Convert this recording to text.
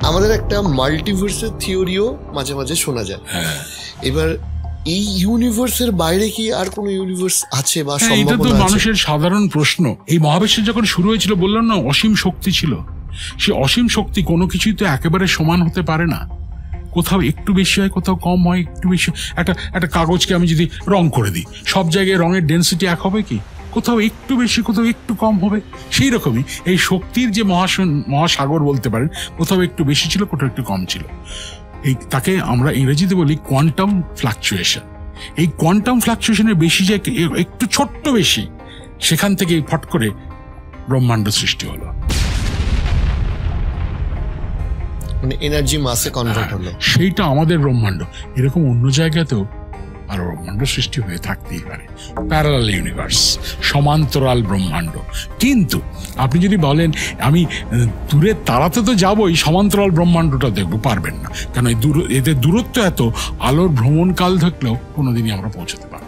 আমাদের একটা মাল্টিভার্সের থিওরিও মাঝে মাঝে শোনা যায়। এবার এই ইউনিভার্সের বাইরে কি আর কোনো ইউনিভার্স আছে বা এটা তো মানুষের সাধারণ প্রশ্ন। এই মহাবিশ্ব যখন শুরু হয়েছিল বললাম না অসীম শক্তি ছিল, সে অসীম শক্তি কোনো কিছুই তো একেবারে সমান হতে পারে না, কোথাও একটু বেশি হয় কোথাও কম হয়, একটু বেশি। একটা কাগজকে আমি যদি রং করে দিই, সব জায়গায় রঙের ডেন্সিটি এক হবে কি? কোথাও একটু বেশি কোথাও একটু কম হবে। সেই রকমই এই শক্তির যে মহাসাগর বলতে পারেন, কোথাও একটু বেশি ছিল কোথাও একটু কম ছিল। তাকে আমরা ইংরেজিতে বলি কোয়ান্টাম ফ্লাকচুয়েশন। এই কোয়ান্টাম ফ্লাকচুয়েশনের বেশি যে একটু ছোট্ট বেশি, সেখান থেকে ফট করে ব্রহ্মাণ্ড সৃষ্টি হলো, মানে এনার্জি মাসে কনভার্ট হলো। সেইটা আমাদের ব্রহ্মাণ্ড। এরকম অন্য জায়গাতেও আর ব্রহ্মাণ্ড সৃষ্টি হয়ে থাকতেই পারে, প্যারালাল ইউনিভার্স, সমান্তরাল ব্রহ্মাণ্ড। কিন্তু আপনি যদি বলেন আমি দূরের তারাতে তো যাবোই, সমান্তরাল ব্রহ্মাণ্ডটা দেখবো, পারবেন না। কেন এদের দূরত্ব এত, আলোর ভ্রমণকাল থাকলেও কোনোদিনই আমরা পৌঁছতে পারবো।